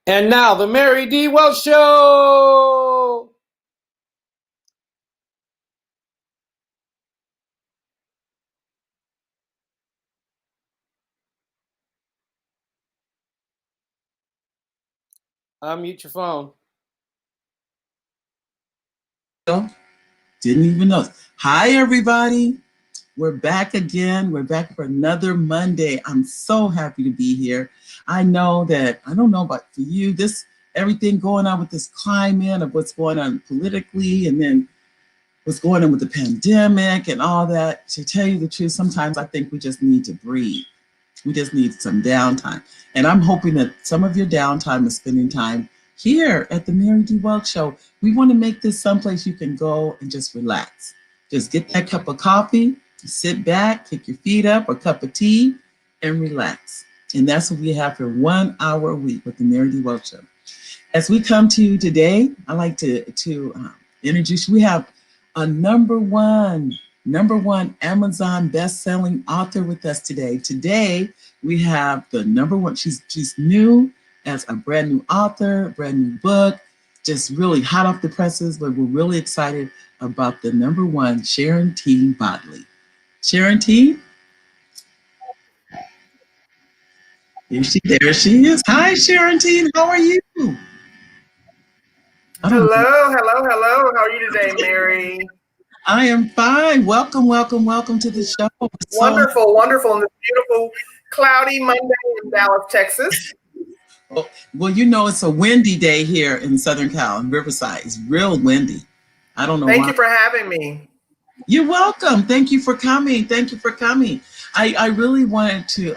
And now the Mary D. Welch Show. Unmute your phone. Didn't even know. Hi, everybody. We're back again. We're back for another Monday. I'm so happy to be here. I know that, I don't know about for you, this everything going on with this climate of what's going on politically and then what's going on with the pandemic and all that. To tell you the truth, sometimes I think we just need to breathe. We just need some downtime. And I'm hoping that some of your downtime is spending time here at the Mary D. Welch Show. We want to make this someplace you can go and just relax. Just get that cup of coffee, sit back, kick your feet up, a cup of tea, and relax. And that's what we have for 1 hour a week with the Mary D. Welch Show. As we come to you today, I'd like to introduce you. We have a number one Amazon best-selling author with us today. Today, we have the number one, she's new as a brand new author, brand new book, just really hot off the presses, but we're really excited about the number one, Sharonteen Botley. Sharonteen? There she is. Hi, Sharonteen. How are you? Hello. How are you today, Mary? I am fine. Welcome to the show. Wonderful on this beautiful, cloudy Monday in Dallas, Texas. Well, you know, it's a windy day here in Southern Cal, in Riverside. It's real windy. I don't know why. Thank you for having me. You're welcome. Thank you for coming. I really wanted to,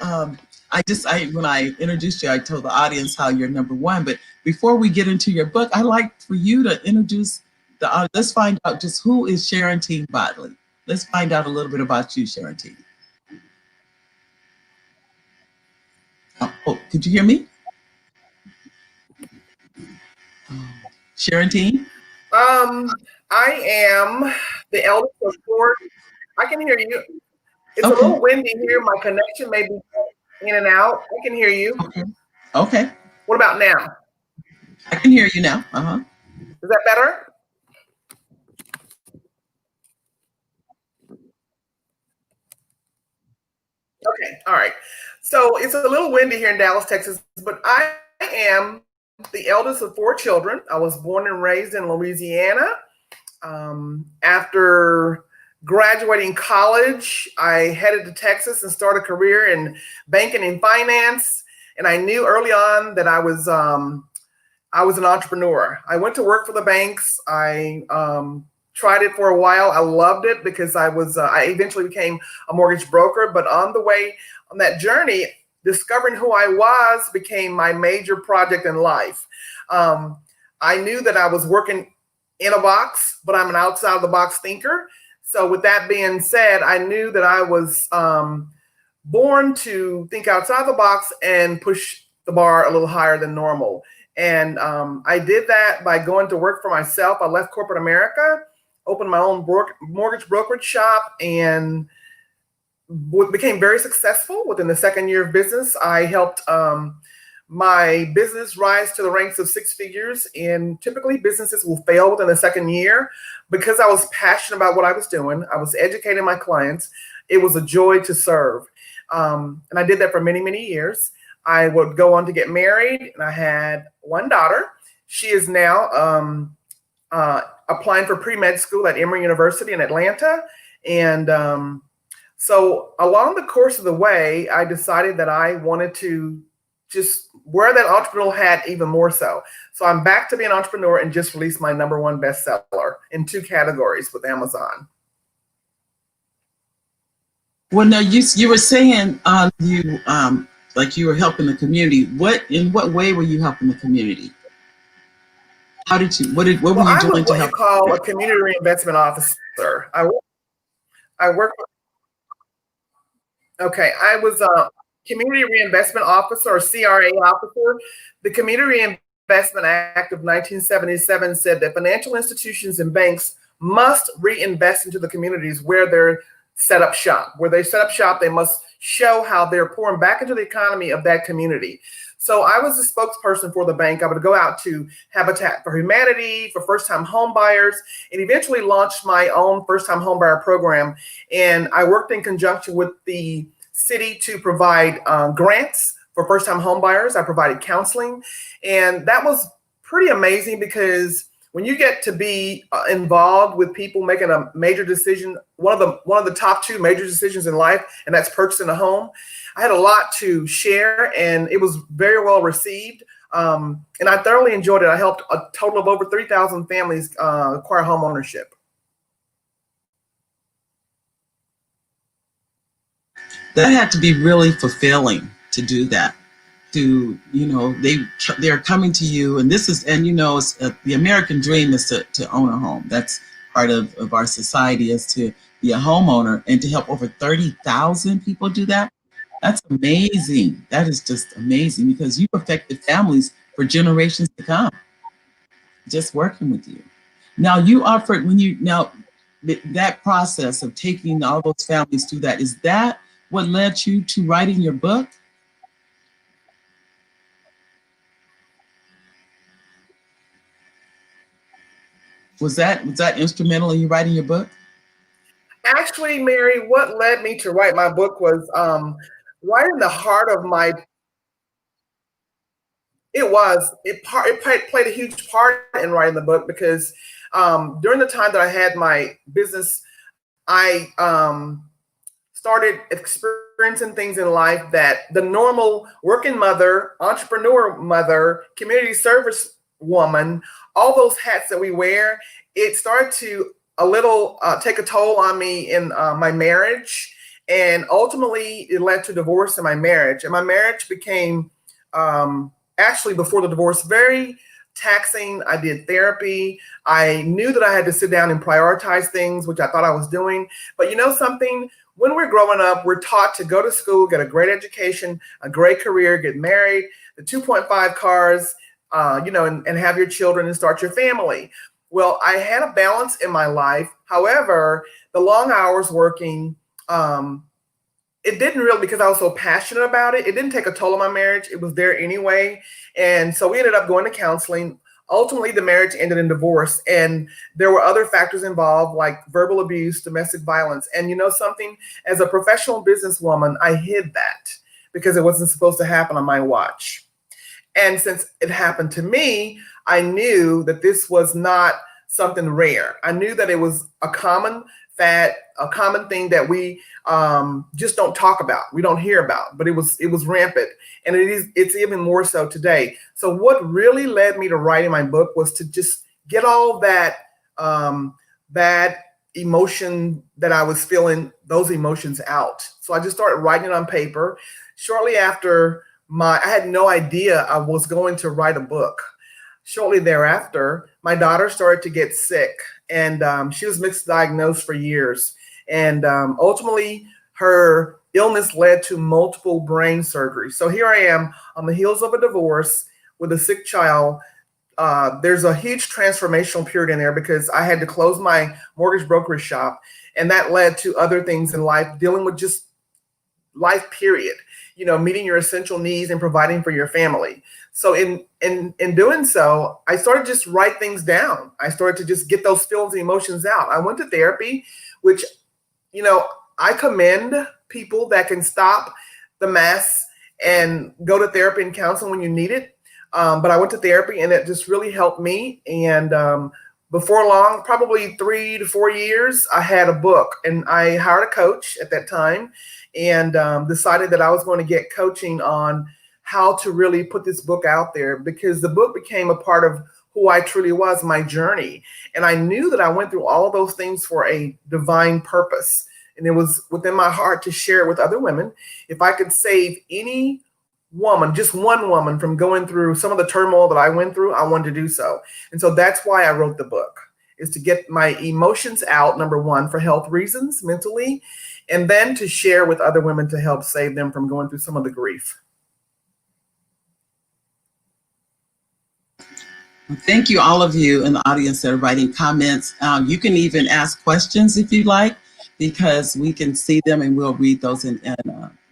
when I introduced you, I told the audience how you're number one. But before we get into your book, I'd like for you to introduce let's find out just who is Sharonteen Botley. Let's find out a little bit about you, Sharonteen. Oh, could you hear me? Sharonteen? I am the eldest of four. I can hear you. It's okay. A little windy here. My connection may be in and out. I can hear you. Okay. What about now? I can hear you now. Is that better? Okay, all right. So it's a little windy here in Dallas, Texas, but I am the eldest of four children. I was born and raised in Louisiana. After graduating college, I headed to Texas and started a career in banking and finance. And I knew early on that I was an entrepreneur. I went to work for the banks. I tried it for a while. I loved it because I eventually became a mortgage broker. But on the way on that journey, discovering who I was became my major project in life. I knew that I was working in a box, but I'm an outside of the box thinker. So with that being said, I knew that I was born to think outside the box and push the bar a little higher than normal. And I did that by going to work for myself. I left corporate America, opened my own mortgage brokerage shop, and became very successful. Within the second year of business, I helped my business rise to the ranks of six figures. And typically businesses will fail within the second year. Because I was passionate about what I was doing, I was educating my clients. It was a joy to serve. And I did that for many, many years. I would go on to get married, and I had one daughter. She is now applying for pre-med school at Emory University in Atlanta. And so along the course of the way, I decided that I wanted to just wear that entrepreneurial hat even more so. So I'm back to being an entrepreneur and just released my number one bestseller in 2 categories with Amazon. Well, now you were saying like you were helping the community. In what way were you helping the community? How did you? What were you doing to help? What you call a community reinvestment officer. I work. Okay, I was a community reinvestment officer, or CRA officer. The Community Reinvestment Act of 1977 said that financial institutions and banks must reinvest into the communities where they're set up shop. Where they set up shop, they must show how they're pouring back into the economy of that community. So I was the spokesperson for the bank. I would go out to Habitat for Humanity, for first-time home buyers, and eventually launched my own first-time home buyer program. And I worked in conjunction with the city to provide grants for first-time home buyers. I provided counseling, and that was pretty amazing because when you get to be involved with people making a major decision, one of the top two major decisions in life, and that's purchasing a home, I had a lot to share, and it was very well received. And I thoroughly enjoyed it. I helped a total of over 3,000 families acquire home ownership. That had to be really fulfilling to do that. To, you know, they're coming to you, and this is, and you know, it's, the American dream is to own a home. That's part of our society, is to be a homeowner, and to help over 30,000 people do that. That's amazing. That is just amazing, because you've affected families for generations to come, just working with you. Now you offered, that process of taking all those families through that, is that what led you to writing your book? Was that instrumental in you writing your book? Actually, Mary, what led me to write my book was right in the heart of my. It played a huge part in writing the book, because during the time that I had my business, I started experiencing things in life that the normal working mother, entrepreneur mother, community service woman, all those hats that we wear, it started to take a toll on me in my marriage. And ultimately it led to divorce in my marriage. And my marriage became, actually before the divorce, very taxing. I did therapy. I knew that I had to sit down and prioritize things, which I thought I was doing. But you know something? When we're growing up, we're taught to go to school, get a great education, a great career, get married, the 2.5 cars, and have your children and start your family. Well, I had a balance in my life. However, the long hours working, it didn't really, because I was so passionate about it, it didn't take a toll on my marriage. It was there anyway. And so we ended up going to counseling. Ultimately, the marriage ended in divorce. And there were other factors involved, like verbal abuse, domestic violence. And you know something? As a professional businesswoman, I hid that because it wasn't supposed to happen on my watch. And since it happened to me, I knew that this was not something rare. I knew that it was a common fad, a common thing that we just don't talk about. We don't hear about, but it was rampant, and it's even more so today. So what really led me to writing my book was to just get all that bad emotion that I was feeling, those emotions out. So I just started writing it on paper. Shortly after, I had no idea I was going to write a book. Shortly thereafter, my daughter started to get sick, and she was misdiagnosed for years. And ultimately, her illness led to multiple brain surgeries. So here I am on the heels of a divorce with a sick child. There's a huge transformational period in there because I had to close my mortgage brokerage shop, and that led to other things in life, dealing with just life period, meeting your essential needs and providing for your family. So in doing so, I started just write things down. I started to just get those feelings and emotions out. I went to therapy, which, I commend people that can stop the mess and go to therapy and counseling when you need it. But I went to therapy, and it just really helped me. And before long, probably 3 to 4 years, I had a book, and I hired a coach at that time, and decided that I was going to get coaching on how to really put this book out there, because the book became a part of who I truly was, my journey. And I knew that I went through all of those things for a divine purpose. And it was within my heart to share it with other women. If I could save any woman, just one woman, from going through some of the turmoil that I went through, I wanted to do so. And so that's why I wrote the book, is to get my emotions out, number one, for health reasons, mentally, and then to share with other women to help save them from going through some of the grief. Thank you, all of you in the audience that are writing comments. You can even ask questions if you like, because we can see them and we'll read those and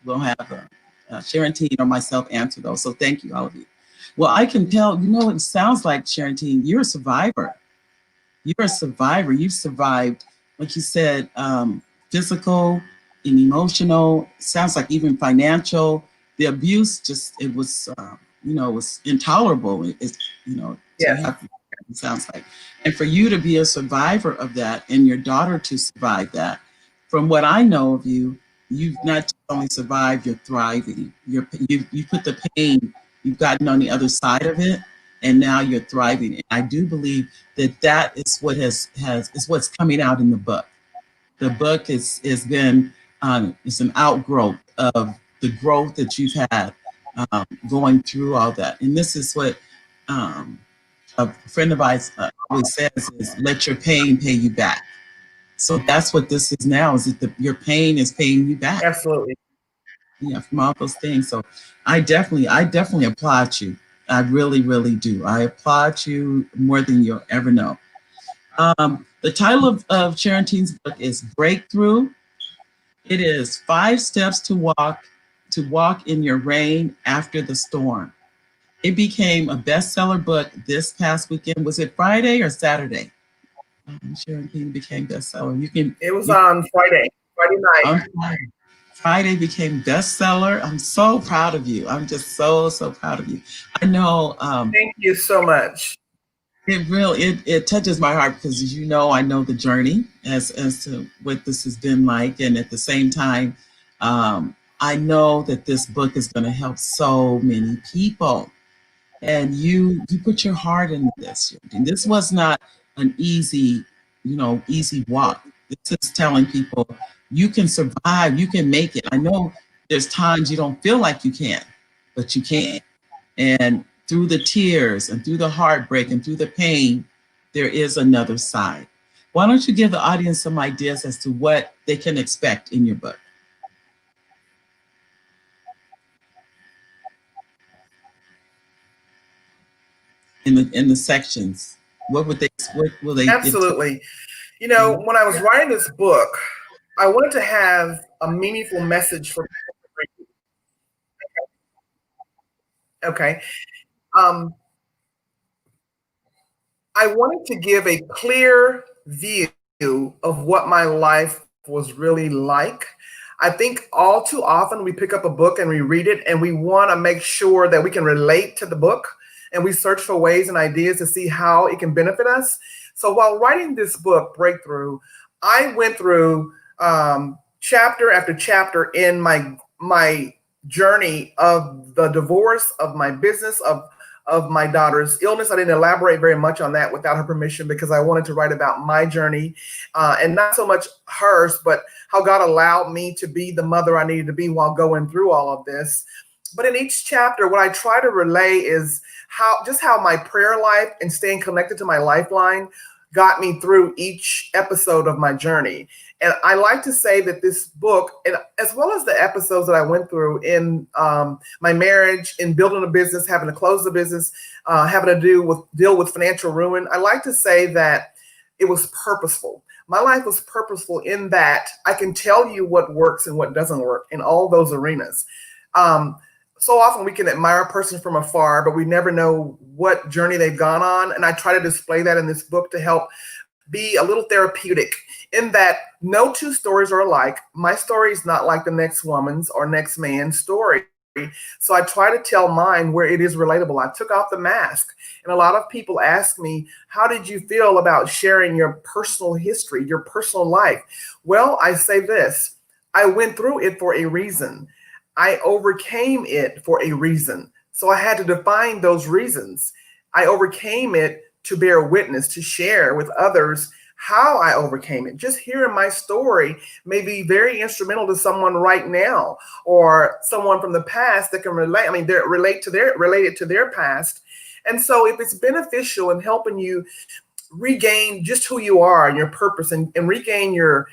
we'll have Sharonteen or myself answer those. So thank you, all of you. Well, I can tell, it sounds like, Sharonteen, you're a survivor. You're a survivor. You've survived, like you said, physical and emotional. Sounds like even financial. The abuse, it was, it was intolerable. It's, to Yes. have. It sounds like, and for you to be a survivor of that, and your daughter to survive that. From what I know of you, you've not just only survived, you're thriving. You put the pain, you've gotten on the other side of it, and now you're thriving. And I do believe that is what is what's coming out in the book. The book is been it's an outgrowth of the growth that you've had going through all that. And this is what a friend of mine always says is, let your pain pay you back. So that's what this is now, is that your pain is paying you back. Absolutely. Yeah, from all those things. So I definitely applaud you. I really, really do. I applaud you more than you'll ever know. The title of Sharonteen's book is Breakthrough. It is 5 steps to walk in your rain after the storm. It became a bestseller book this past weekend. Was it Friday or Saturday? Sharonteen became bestseller. It was on Friday night. Friday became bestseller. I'm so proud of you. I'm just so proud of you. I know. Thank you so much. It touches my heart because, as you know, I know the journey as to what this has been like, and at the same time, I know that this book is going to help so many people. And you put your heart into this. And this was not an easy walk. This is telling people you can survive, you can make it. I know there's times you don't feel like you can, but you can. And through the tears and through the heartbreak and through the pain, there is another side. Why don't you give the audience some ideas as to what they can expect in your book? In the sections, what will they Absolutely. When I was writing this book, I wanted to have a meaningful message for people to read. Okay. I wanted to give a clear view of what my life was really like. I think all too often we pick up a book and we read it and we want to make sure that we can relate to the book, and we search for ways and ideas to see how it can benefit us. So while writing this book, Breakthrough, I went through chapter after chapter in my journey of the divorce, of my business, of my daughter's illness. I didn't elaborate very much on that without her permission, because I wanted to write about my journey, and not so much hers, but how God allowed me to be the mother I needed to be while going through all of this. But in each chapter, what I try to relay is how my prayer life and staying connected to my lifeline got me through each episode of my journey. And I like to say that this book, and as well as the episodes that I went through in my marriage, in building a business, having to close the business, having to deal with financial ruin, I like to say that it was purposeful. My life was purposeful in that I can tell you what works and what doesn't work in all those arenas. So often we can admire a person from afar, but we never know what journey they've gone on. And I try to display that in this book to help be a little therapeutic, in that no two stories are alike. My story is not like the next woman's or next man's story. So I try to tell mine where it is relatable. I took off the mask. And a lot of people ask me, how did you feel about sharing your personal history, your personal life? Well, I say this: I went through it for a reason. I overcame it for a reason. So I had to define those reasons. I overcame it to bear witness, to share with others how I overcame it. Just hearing my story may be very instrumental to someone right now, or someone from the past that can relate. I mean, they're related to their past. And so if it's beneficial in helping you regain just who you are and your purpose, and regain your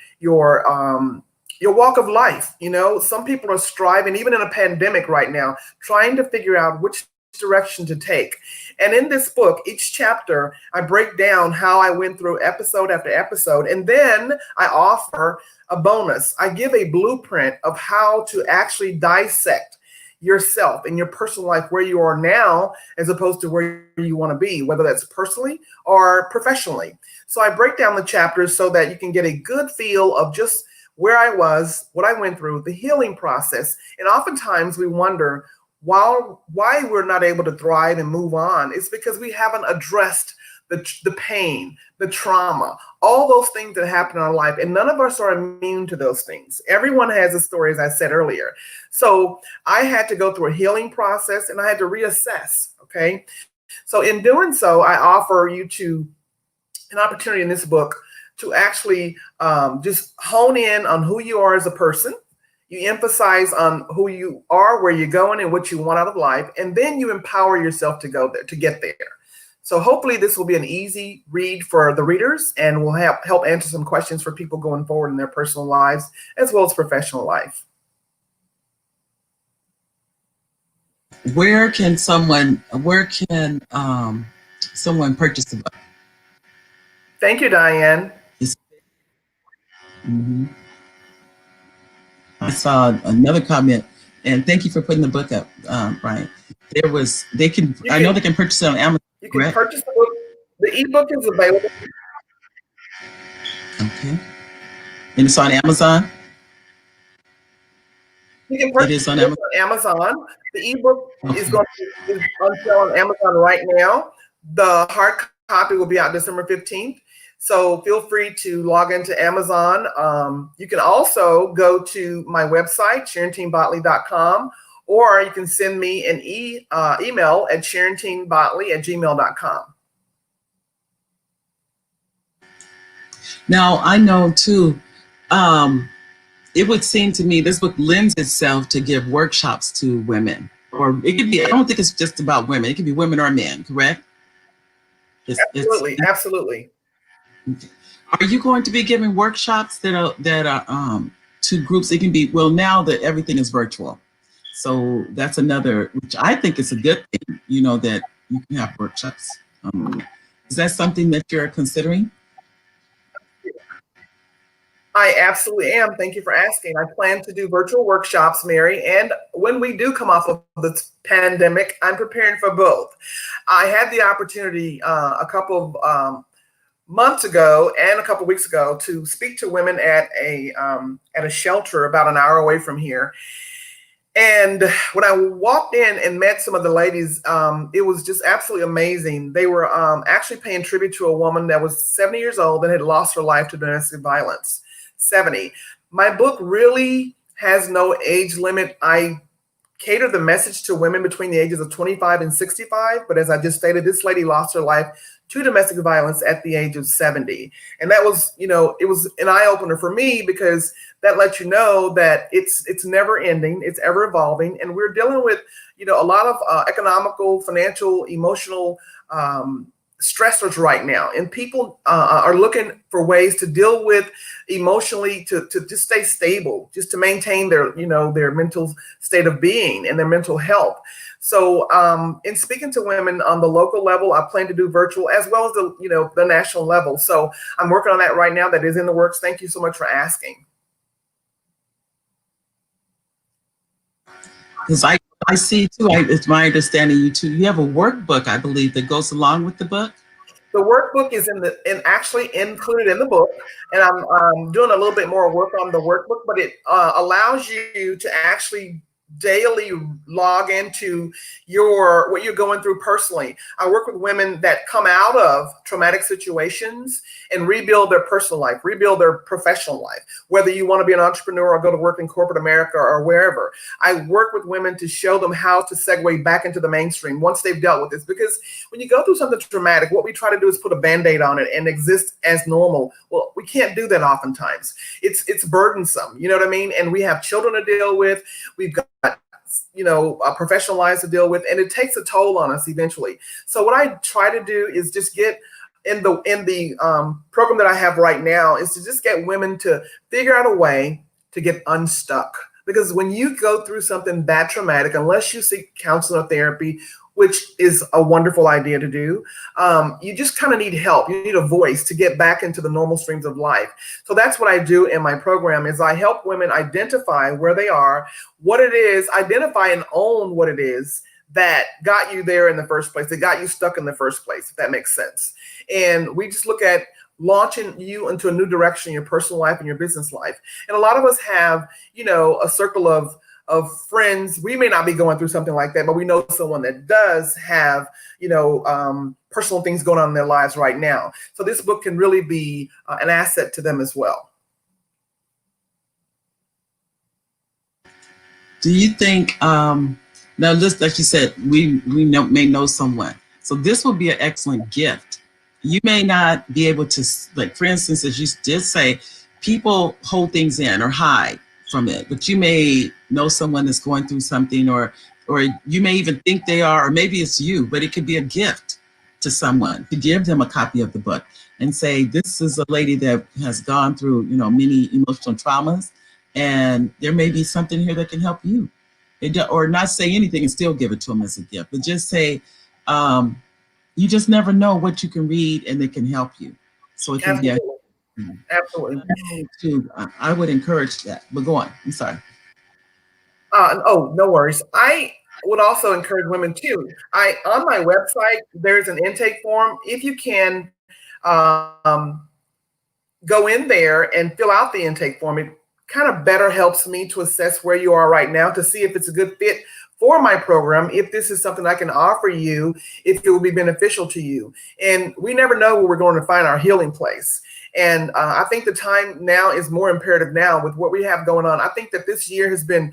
walk of life. Some people are striving, even in a pandemic right now, trying to figure out which direction to take. And in this book, each chapter, I break down how I went through episode after episode. And then I offer a bonus. I give a blueprint of how to actually dissect yourself in your personal life, where you are now, as opposed to where you want to be, whether that's personally or professionally. So I break down the chapters so that you can get a good feel of just where I was, what I went through, the healing process. And oftentimes we wonder why we're not able to thrive and move on. It's because we haven't addressed the pain, the trauma, all those things that happen in our life. And none of us are immune to those things. Everyone has a story, as I said earlier. So I had to go through a healing process and I had to reassess. Okay. So in doing so, I offer you an opportunity in this book to actually just hone in on who you are as a person. You emphasize on who you are, where you're going, and what you want out of life. And then you empower yourself to go there, to get there. So hopefully this will be an easy read for the readers and will help answer some questions for people going forward in their personal lives as well as professional life. Where can someone purchase the book? Thank you, Diane. Mm-hmm. I saw another comment, and thank you for putting the book up, Brian. I know they can purchase it on Amazon. You can purchase the book. The ebook is available. Okay. And it's on Amazon? You can purchase it on Amazon. The ebook is on sale on Amazon right now. The hard copy will be out December 15th. So feel free to log into Amazon. You can also go to my website, SharonteenBotley.com, or you can send me an email at SharonteenBotley@gmail.com. Now, I know too, it would seem to me this book lends itself to give workshops to women. Or it could be, I don't think it's just about women. It could be women or men, correct? Absolutely. Are you going to be giving workshops that are to groups? It can be, well, now that everything is virtual. So that's another, which I think is a good thing, that you can have workshops. Is that something that you're considering? I absolutely am. Thank you for asking. I plan to do virtual workshops, Mary. And when we do come off of the pandemic, I'm preparing for both. I had the opportunity a couple of months ago and a couple of weeks ago to speak to women at a shelter about an hour away from here. And when I walked in and met some of the ladies, it was just absolutely amazing. They were actually paying tribute to a woman that was 70 years old and had lost her life to domestic violence. 70. My book really has no age limit. I cater the message to women between the ages of 25 and 65. But as I just stated, this lady lost her life to domestic violence at the age of 70. And that was, it was an eye opener for me, because that lets you know that it's never ending, it's ever evolving. And we're dealing with, a lot of economical, financial, emotional stressors right now. And people are looking for ways to deal with emotionally, to just stay stable, just to maintain their, their mental state of being and their mental health. So in speaking to women on the local level, I plan to do virtual as well as the national level. So I'm working on that right now. That is in the works. Thank you so much for asking. Because I see too, it's my understanding you have a workbook, I believe, that goes along with the book. The workbook is actually included in the book, and I'm doing a little bit more work on the workbook, but it allows you to actually daily log into what you're going through personally. I work with women that come out of traumatic situations and rebuild their personal life, rebuild their professional life, whether you want to be an entrepreneur or go to work in corporate America or wherever. I work with women to show them how to segue back into the mainstream once they've dealt with this. Because when you go through something traumatic, what we try to do is put a Band-Aid on it and exist as normal. Well, we can't do that oftentimes. It's burdensome, you know what I mean? And we have children to deal with. We've got professional lives to deal with, and it takes a toll on us eventually. So what I try to do is just get in the program that I have right now is to just get women to figure out a way to get unstuck. Because when you go through something that traumatic, unless you seek counseling or therapy, which is a wonderful idea to do. You just kind of need help. You need a voice to get back into the normal streams of life. So that's what I do in my program is I help women identify where they are, what it is, identify and own what it is that got you there in the first place, that got you stuck in the first place, if that makes sense. And we just look at launching you into a new direction in your personal life and your business life. And a lot of us have, a circle of friends. We may not be going through something like that, but we know someone that does have, personal things going on in their lives right now. So this book can really be an asset to them as well. Do you think, now just like you said, we may know someone. So this will be an excellent gift. You may not be able to, like, for instance, as you did say, people hold things in or hide from it, but you may know someone that's going through something, or you may even think they are, or maybe it's you, but it could be a gift to someone to give them a copy of the book and say, this is a lady that has gone through, many emotional traumas, and there may be something here that can help you. Or not say anything and still give it to them as a gift, but just say, you just never know what you can read and it can help you. So it can Absolutely. be Absolutely. I would encourage that, but go on. I'm sorry. Oh, no worries. I would also encourage women too. On my website, there's an intake form. If you can go in there and fill out the intake form, it kind of better helps me to assess where you are right now to see if it's a good fit for my program, if this is something I can offer you, if it will be beneficial to you. And we never know where we're going to find our healing place. And I think the time now is more imperative now with what we have going on. I think that this year has been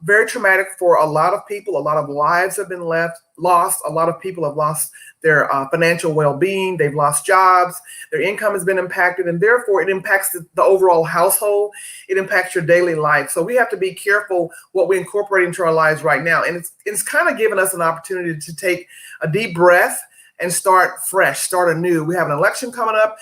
very traumatic for a lot of people. A lot of lives have been lost. A lot of people have lost their financial well-being. They've lost jobs. Their income has been impacted, and therefore it impacts the overall household. It impacts your daily life. So we have to be careful what we incorporate into our lives right now. And it's kind of given us an opportunity to take a deep breath and start fresh, start anew. We have an election coming up.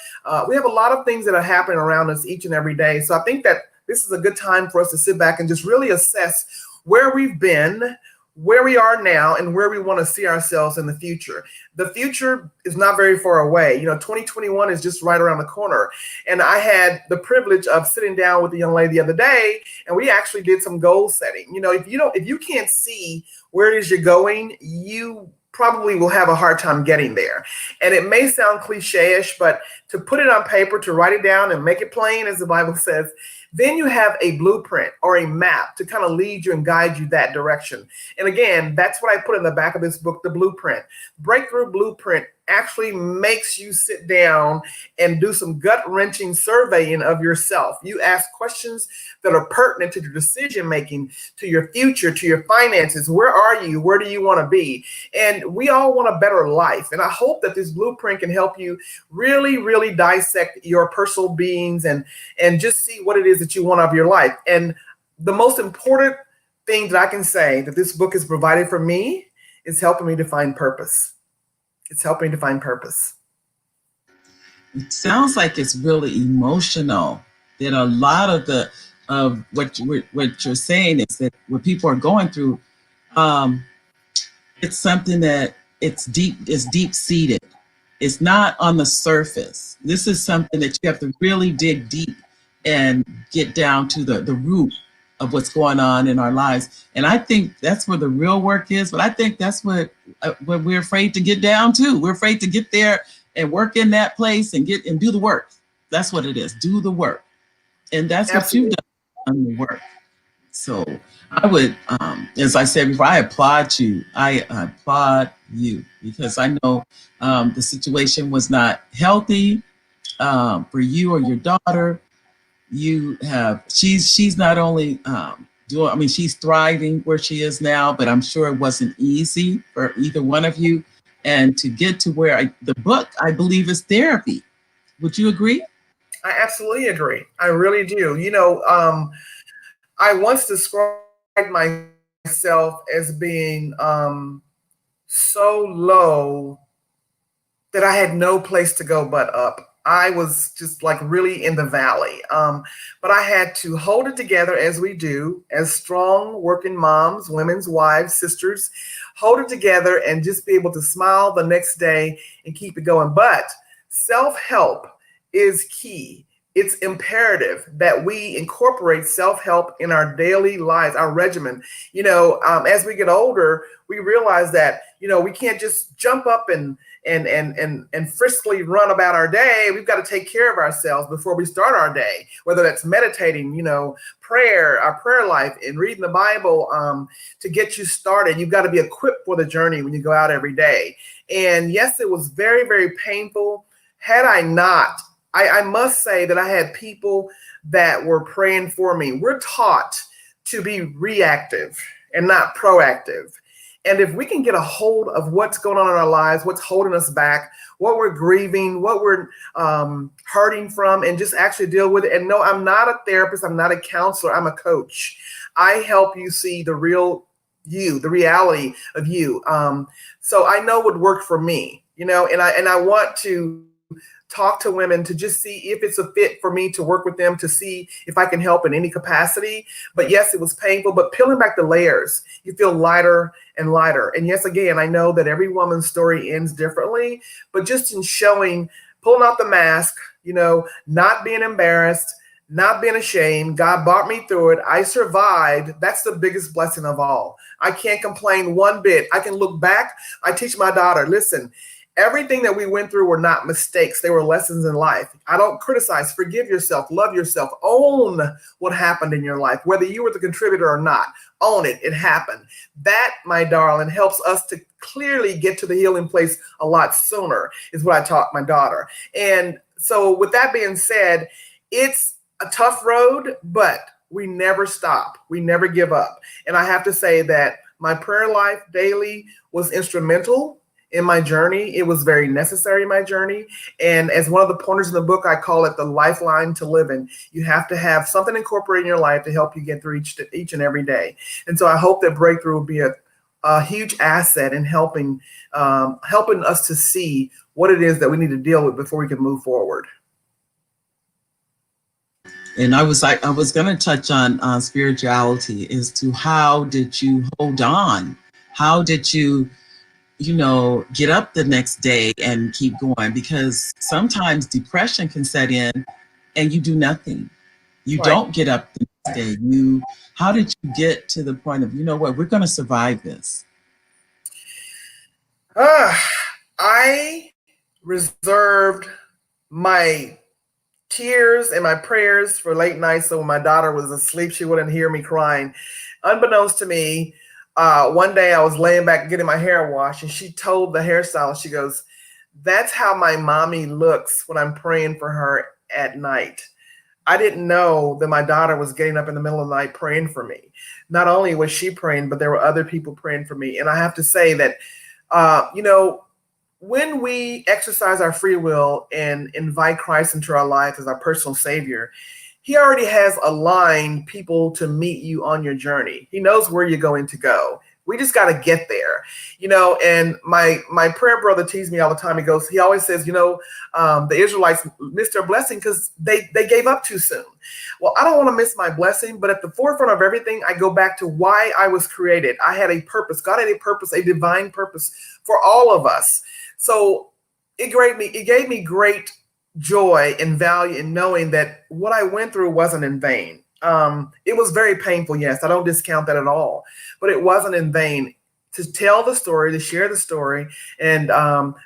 We have a lot of things that are happening around us each and every day. So I think that this is a good time for us to sit back and just really assess where we've been, where we are now, and where we want to see ourselves in the future. The future is not very far away. 2021 is just right around the corner. And I had the privilege of sitting down with a young lady the other day, and we actually did some goal setting. If you can't see where it is you're going, you probably will have a hard time getting there. And it may sound cliche-ish, but to put it on paper, to write it down and make it plain, as the Bible says, then you have a blueprint or a map to kind of lead you and guide you that direction. And again, that's what I put in the back of this book, the blueprint. Breakthrough Blueprint actually makes you sit down and do some gut-wrenching surveying of yourself. You ask questions that are pertinent to your decision-making, to your future, to your finances. Where are you? Where do you want to be? And we all want a better life. And I hope that this blueprint can help you really, really dissect your personal beings and just see what it is that you want out of your life. And the most important thing that I can say that this book has provided for me is helping me to find purpose. It's helping to find purpose. It sounds like it's really emotional. That a lot of what you're saying is that what people are going through, it's something that it's deep seated. It's not on the surface. This is something that you have to really dig deep and get down to the root of what's going on in our lives. And I think that's where the real work is. But I think that's what we're afraid to get down to. We're afraid to get there and work in that place and do the work. That's what it is. Do the work. And that's Absolutely. What you've done, the work. So I would, as I said before, I applaud you. I applaud you because I know the situation was not healthy for you or your daughter. She's not only she's thriving where she is now, but I'm sure it wasn't easy for either one of you. And to get to where the book, I believe, is therapy. Would you agree? I absolutely agree. I really do. I once described myself as being so low that I had no place to go but up. I was just like really in the valley. But I had to hold it together as we do, as strong working moms, women's wives, sisters, hold it together and just be able to smile the next day and keep it going. But self-help is key. It's imperative that we incorporate self-help in our daily lives, our regimen. As we get older, we realize that, we can't just jump up and friskily run about our day. We've got to take care of ourselves before we start our day, whether that's meditating, prayer, our prayer life, and reading the Bible to get you started. You've got to be equipped for the journey when you go out every day. And yes, it was very, very painful. Had I not, I must say that I had people that were praying for me. We're taught to be reactive and not proactive. And if we can get a hold of what's going on in our lives, what's holding us back, what we're grieving, what we're hurting from, and just actually deal with it. And no, I'm not a therapist. I'm not a counselor. I'm a coach. I help you see the real you, the reality of you. So I know what worked for me, and I want to talk to women to just see if it's a fit for me to work with them, to see if I can help in any capacity. But yes, it was painful, but peeling back the layers, you feel lighter and lighter. And yes, again, I know that every woman's story ends differently, but just in showing, pulling out the mask, not being embarrassed, not being ashamed. God brought me through it. I survived. That's the biggest blessing of all. I can't complain one bit. I can look back. I teach my daughter, listen, everything that we went through were not mistakes. They were lessons in life. I don't criticize. Forgive yourself. Love yourself. Own what happened in your life, whether you were the contributor or not. Own it. It happened. That, my darling, helps us to clearly get to the healing place a lot sooner, is what I taught my daughter. And so with that being said, it's a tough road, but we never stop. We never give up. And I have to say that my prayer life daily was instrumental in my journey. It was very necessary in my journey. And as one of the pointers in the book, I call it the lifeline to living. You have to have something incorporated in your life to help you get through each and every day. And so I hope that Breakthrough will be a huge asset in helping us to see what it is that we need to deal with before we can move forward. And I was going to touch on spirituality as to how did you hold on? How did you get up the next day and keep going? Because sometimes depression can set in and you do nothing. You Right. Don't get up the next day. How did you get to the point of, we're going to survive this? I reserved my tears and my prayers for late nights. So when my daughter was asleep, she wouldn't hear me crying. Unbeknownst to me, one day I was laying back getting my hair washed, and she told the hairstylist, she goes, "That's how my mommy looks when I'm praying for her at night." I didn't know that my daughter was getting up in the middle of the night praying for me. Not only was she praying, but there were other people praying for me. And I have to say that, when we exercise our free will and invite Christ into our life as our personal savior, he already has aligned people to meet you on your journey. He knows where you're going to go. We just got to get there, and my prayer brother teases me all the time. He always says, the Israelites missed their blessing because they gave up too soon. Well, I don't want to miss my blessing, but at the forefront of everything, I go back to why I was created. I had a purpose. God had a purpose, a divine purpose for all of us. So it gave me great joy and value in knowing that what I went through wasn't in vain. It was very painful. Yes, I don't discount that at all, but it wasn't in vain. To tell the story, to share the story, and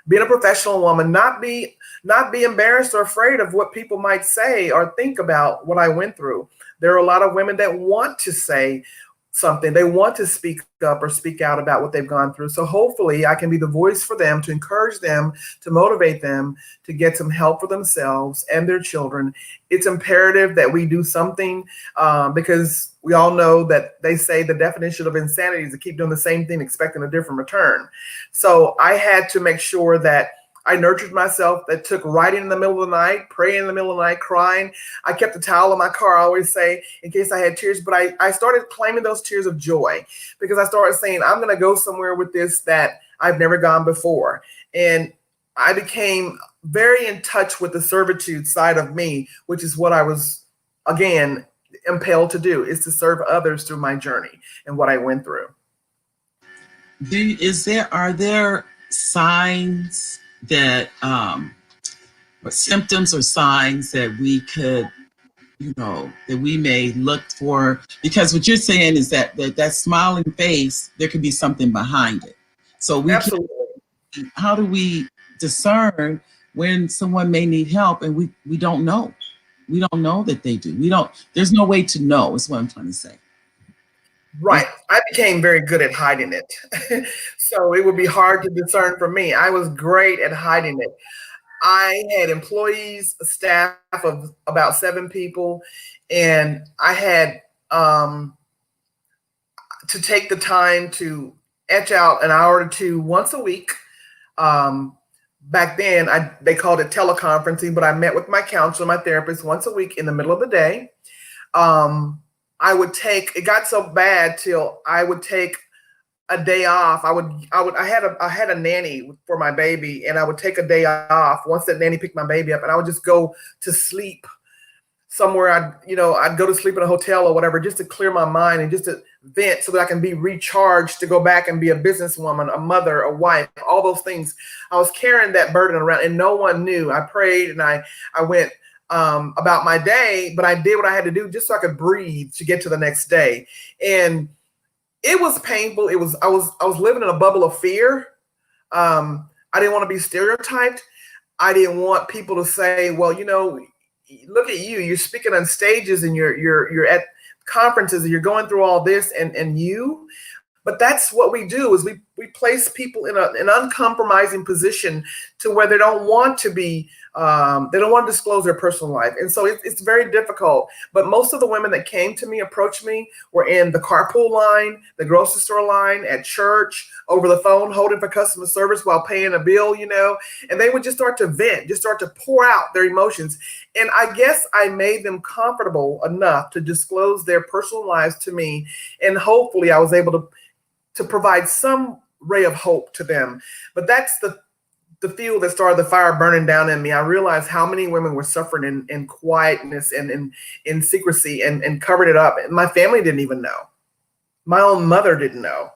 being a professional woman, not be embarrassed or afraid of what people might say or think about what I went through. There are a lot of women that want to say something. They want to speak up or speak out about what they've gone through. So hopefully I can be the voice for them, to encourage them, to motivate them, to get some help for themselves and their children. It's imperative that we do something because we all know that they say the definition of insanity is to keep doing the same thing, expecting a different return. So I had to make sure that I nurtured myself. That took writing in the middle of the night, praying in the middle of the night, crying. I kept a towel in my car, I always say, in case I had tears. But I started claiming those tears of joy, because I started saying, I'm going to go somewhere with this that I've never gone before. And I became very in touch with the servitude side of me, which is what I was, again, impelled to do, is to serve others through my journey and what I went through. Are there signs that, or symptoms or signs that we could, that we may look for? Because what you're saying is that smiling face, there could be something behind it. So Absolutely. How do we discern when someone may need help and we don't know? We don't know that they do. There's no way to know, is what I'm trying to say. Right. I became very good at hiding it. So it would be hard to discern for me. I was great at hiding it. I had employees, a staff of about 7 people, and I had to take the time to etch out an hour or 2 once a week. Back then, they called it teleconferencing, but I met with my counselor, my therapist, once a week in the middle of the day. It got so bad till I would take a day off. I had a nanny for my baby, and I would take a day off once that nanny picked my baby up, and I would just go to sleep somewhere. I'd go to sleep in a hotel or whatever, just to clear my mind and just to vent so that I can be recharged to go back and be a businesswoman, a mother, a wife, all those things. I was carrying that burden around and no one knew. I prayed and I went about my day, but I did what I had to do just so I could breathe to get to the next day. And it was painful. I was living in a bubble of fear. I didn't want to be stereotyped. I didn't want people to say, well, look at you. You're speaking on stages and you're at conferences and you're going through all this and you. But that's what we do, is we place people in an uncompromising position to where they don't want to be, they don't want to disclose their personal life. And so it's very difficult. But most of the women that came to me, approached me, were in the carpool line, the grocery store line, at church, over the phone, holding for customer service while paying a bill, and they would just start to vent, just start to pour out their emotions. And I guess I made them comfortable enough to disclose their personal lives to me. And hopefully I was able to provide some ray of hope to them. But that's the fuel that started the fire burning down in me. I realized how many women were suffering in quietness and in secrecy and covered it up. And my family didn't even know. My own mother didn't know.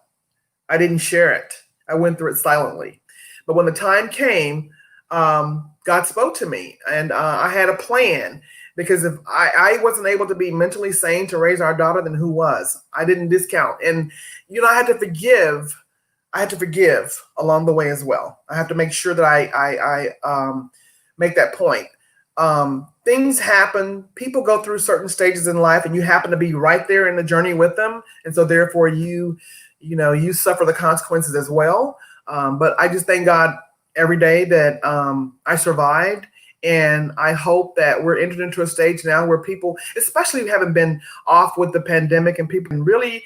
I didn't share it. I went through it silently. But when the time came, God spoke to me, and I had a plan. Because if I wasn't able to be mentally sane to raise our daughter, then who was? I didn't discount. And, I had to forgive. I had to forgive along the way as well. I have to make sure that I make that point. Things happen. People go through certain stages in life, and you happen to be right there in the journey with them. And so therefore you suffer the consequences as well. But I just thank God every day that I survived. And I hope that we're entered into a stage now where people, especially having been off with the pandemic, and people can really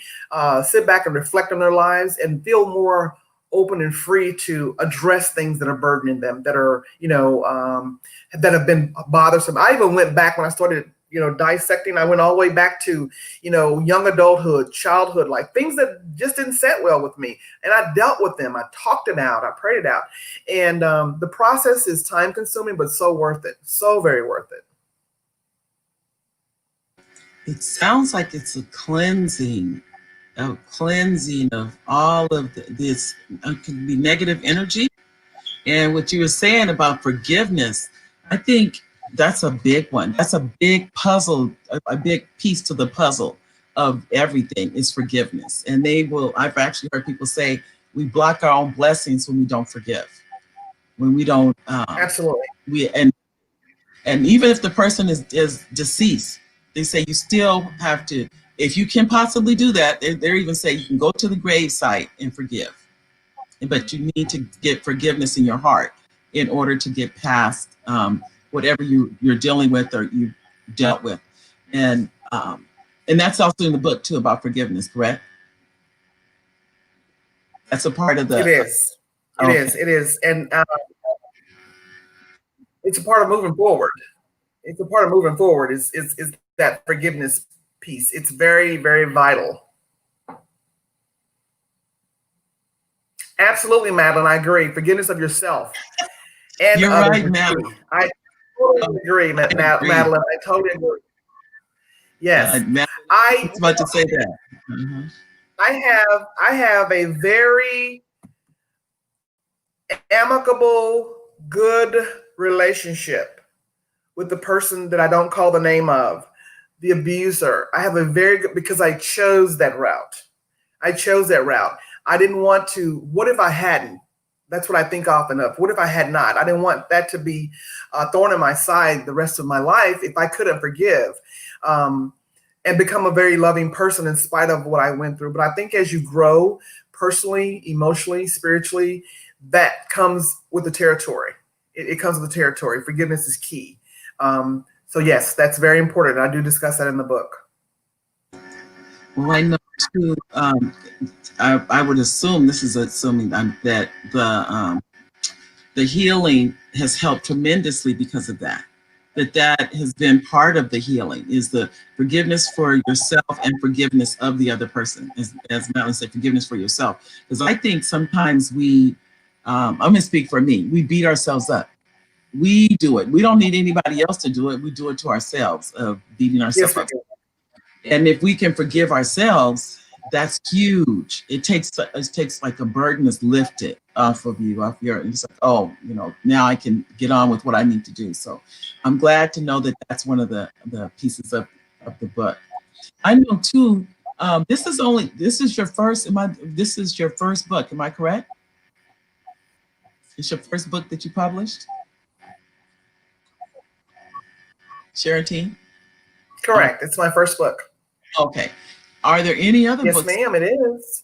sit back and reflect on their lives and feel more open and free to address things that are burdening them, that are, that have been bothersome. I even went back when I started, dissecting. I went all the way back to, young adulthood, childhood, like things that just didn't set well with me. And I dealt with them. I talked it out. I prayed it out. And the process is time consuming, but so worth it. So very worth it. It sounds like it's a cleansing of all of this could be negative energy. And what you were saying about forgiveness, I think that's a big one. That's a big puzzle, a big piece to the puzzle of everything is forgiveness. And I've actually heard people say, we block our own blessings when we don't forgive, when we don't. Absolutely. And even if the person is deceased, they say you still have to, if you can possibly do that, they even say you can go to the grave site and forgive. But you need to get forgiveness in your heart in order to get past whatever you're dealing with or you dealt with. And that's also in the book too, about forgiveness, correct? That's a part of the. It is. It is. And it's a part of moving forward. It's a part of moving forward is that forgiveness piece. It's very, very vital. Absolutely, Madeline, I agree. Forgiveness of yourself. And You're others right, Madeline. agree. I totally agree, Madeline. I totally agree. Yes, Madeline, I I was about to say that. Mhm. I have a very amicable, good relationship with the person that I don't call the name of, the abuser. I have a very good, because I chose that route. I chose that route. I didn't want to, what if I hadn't? That's what I think often of. What if I had not? I didn't want that to be a thorn in my side the rest of my life if I couldn't forgive and become a very loving person in spite of what I went through. But I think as you grow personally, emotionally, spiritually, that comes with the territory. It comes with the territory. Forgiveness is key. So yes, that's very important. I do discuss that in the book. Well, I know too. I would assume, this is assuming that the healing has helped tremendously because of that. That has been part of the healing, is the forgiveness for yourself and forgiveness of the other person. As Madeline said, forgiveness for yourself. Because I think sometimes I'm going to speak for me, we beat ourselves up. We do it. We don't need anybody else to do it. We do it to ourselves, of beating ourselves Yes, we up. do. And if we can forgive ourselves, that's huge. It takes like a burden is lifted off of you, off your, and it's like, oh, now I can get on with what I need to do. So I'm glad to know that that's one of the pieces of the book. I know too, this is your first book, am I correct? It's your first book that you published? Sharonteen? Correct. It's my first book. Okay. Are there any other Yes, books? ma'am, it is.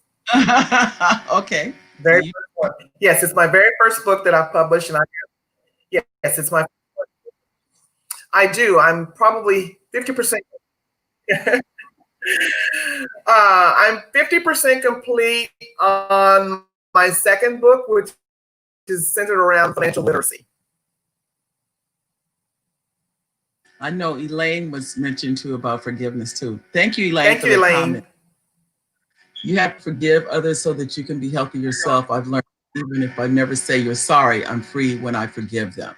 Okay. Very first one. Yes, it's my very first book that I've published, and yes, it's my. I do. I'm probably 50%. I'm 50% complete on my second book, which is centered around financial literacy. I know Elaine was mentioned too about forgiveness too. Thank you, Elaine, Thank you, Elaine. comment. You have to forgive others so that you can be healthy yourself. I've learned, even if I never say you're sorry, I'm free when I forgive them.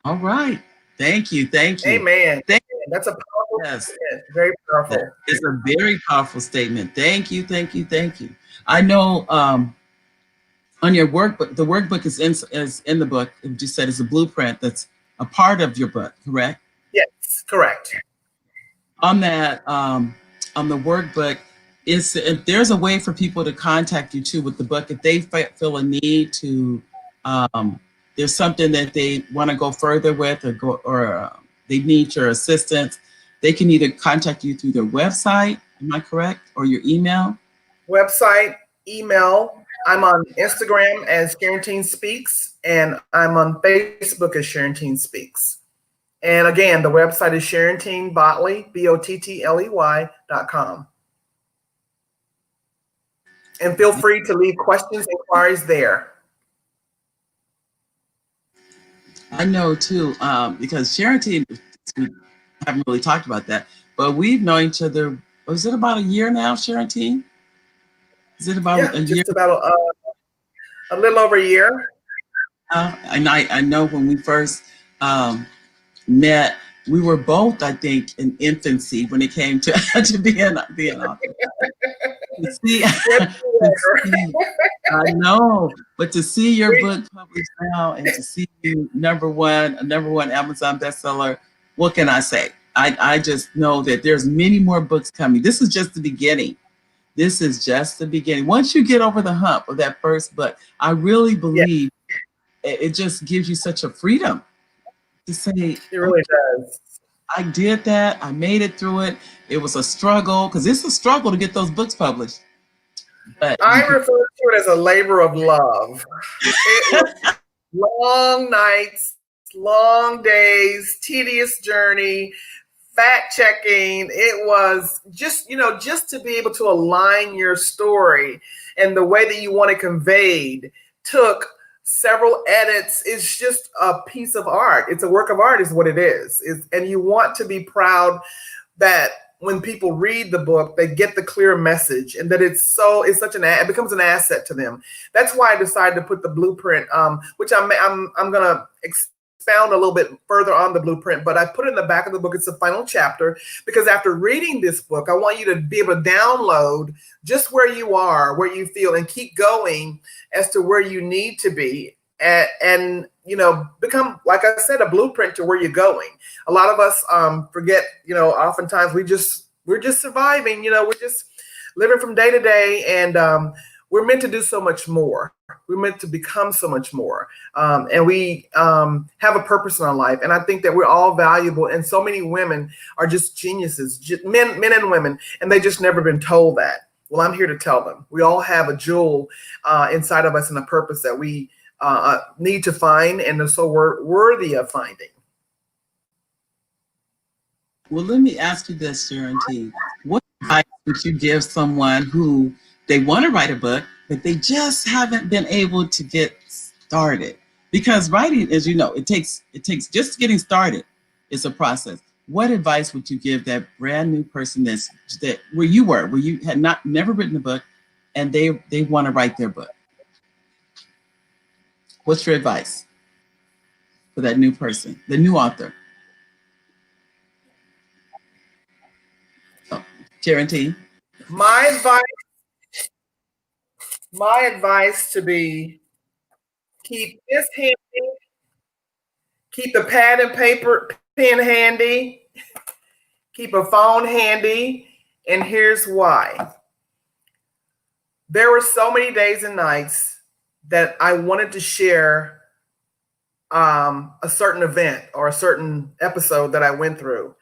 All right. Thank you. Thank you. Amen. Thank That's a powerful yes. statement. Very powerful. It's a very powerful statement. Thank you. Thank you. Thank you. I know on your workbook, the workbook is in the book. It just said it's a blueprint that's a part of your book, correct? Yes, correct. On that, on the workbook, if there's a way for people to contact you too with the book, if they feel a need to, there's something that they want to go further with, or they need your assistance, they can either contact you through their website, am I correct, or your email? Website, email. I'm on Instagram as Sharonteen Speaks, and I'm on Facebook as Sharonteen Speaks. And again, the website is Sharonteen Botley, BOTTLEY.com. And feel free to leave questions, inquiries there. I know too, because Sharonteen, we haven't really talked about that, but we've known each other, was it about a year now, Sharonteen? Is it about a year? Just about a little over a year. And I know when we first met, we were both, I think, in infancy when it came to being author. I know, but to see your book published now and to see you number one Amazon bestseller, what can I say? I just know that there's many more books coming. This is just the beginning. This is just the beginning. Once you get over the hump of that first book, I really believe it just gives you such a freedom to say, it really does. I did that. I made it through it. It was a struggle, because it's a struggle to get those books published. But I refer to it as a labor of love. It was long nights, long days, tedious journey, fact checking. It was just to be able to align your story and the way that you want it conveyed took several edits. It's just a piece of art. It's a work of art is what it is. And you want to be proud that when people read the book, they get the clear message, and that it's such it becomes an asset to them. That's why I decided to put the blueprint, which I'm gonna expound a little bit further on the blueprint, but I put it in the back of the book. It's the final chapter, because after reading this book, I want you to be able to download just where you are, where you feel, and keep going as to where you need to be, and become, like I said, a blueprint to where you're going. A lot of us forget, oftentimes we're just surviving, we're just living from day to day, and we're meant to do so much more. We're meant to become so much more, and we have a purpose in our life. And I think that we're all valuable, and so many women are just geniuses, men and women, and they just never been told that. Well, I'm here to tell them we all have a jewel inside of us and a purpose that we need to find, and are so worthy of finding. Well, let me ask you this, Sharonteen. What advice would you give someone who they want to write a book, but they just haven't been able to get started? Because writing, as you know, it takes just getting started is a process. What advice would you give that brand new person that where you had never written a book, and they want to write their book? What's your advice for that new person, the new author? Oh, Sharonteen. My advice to be, keep this handy, keep the pad and pen handy, keep a phone handy, and here's why. There were so many days and nights that I wanted to share a certain event or a certain episode that I went through.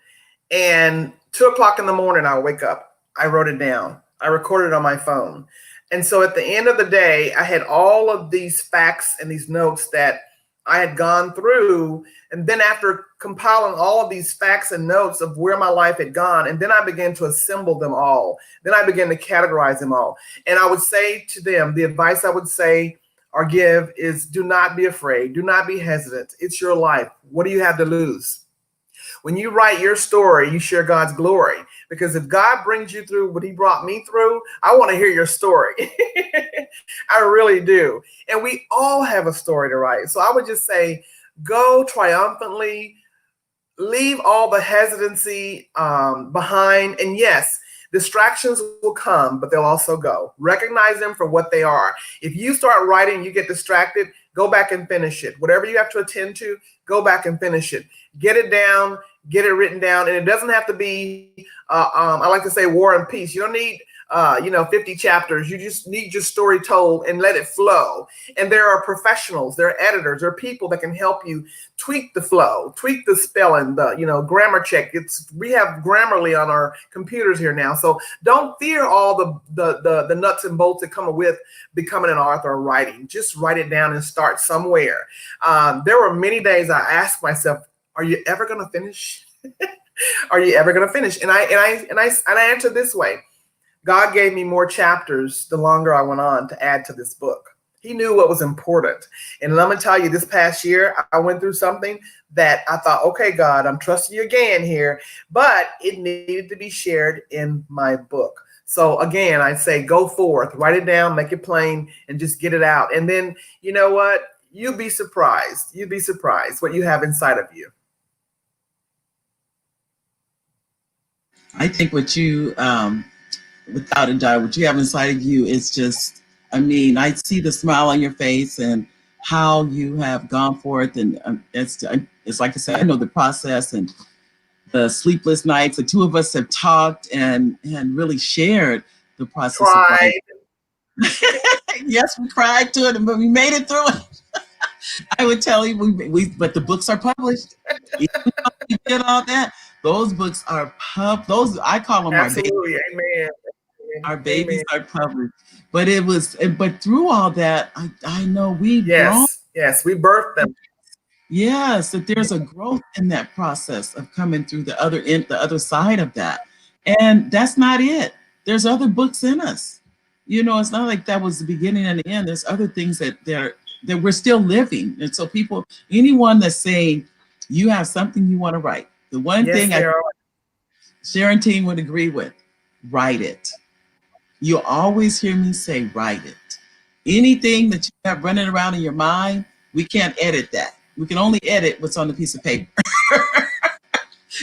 And 2:00 in the morning, I would wake up. I wrote it down. I recorded it on my phone. And so at the end of the day, I had all of these facts and these notes that I had gone through. And then after compiling all of these facts and notes of where my life had gone, and then I began to assemble them all. Then I began to categorize them all. And I would say to them, the advice I would say or give is, do not be afraid. Do not be hesitant. It's your life. What do you have to lose? When you write your story, you share God's glory. Because if God brings you through what he brought me through, I want to hear your story. I really do. And we all have a story to write. So I would just say, go triumphantly, leave all the hesitancy behind. And yes, distractions will come, but they'll also go. Recognize them for what they are. If you start writing, you get distracted, go back and finish it. Whatever you have to attend to, go back and finish it. Get it down, get it written down. And it doesn't have to be, I like to say, War and Peace. You don't need 50 chapters. You just need your story told and let it flow. And there are professionals, there are editors, there are people that can help you tweak the flow, tweak the spelling, the grammar check. We have Grammarly on our computers here now. So don't fear all the nuts and bolts that come with becoming an author or writing. Just write it down and start somewhere. There were many days I asked myself, are you ever going to finish? Are you ever going to finish? And I answered this way. God gave me more chapters the longer I went on to add to this book. He knew what was important. And let me tell you, this past year, I went through something that I thought, okay, God, I'm trusting you again here, but it needed to be shared in my book. So again, I say, go forth, write it down, make it plain, and just get it out. And then, you know what? You'd be surprised. You'd be surprised what you have inside of you. I think what you, without a doubt, what you have inside of you is just, I see the smile on your face and how you have gone forth. And it's like I said, I know the process and the sleepless nights. The two of us have talked and really shared the process. Cried. Yes, we cried to it, but we made it through it. I would tell you, but the books are published. Even though we did all that, those books are those, I call them Absolutely. our babies. Amen. Our babies are published. But through all that, I know we've grown. Yes, we birthed them. Yes, that there's a growth in that process of coming through the other side of that. And that's not it. There's other books in us. It's not like that was the beginning and the end. There's other things that we're still living. And so anyone that's saying you have something you want to write, the one thing Sharonteen would agree with. Write it. You'll always hear me say, write it. Anything that you have running around in your mind, we can't edit that. We can only edit what's on the piece of paper.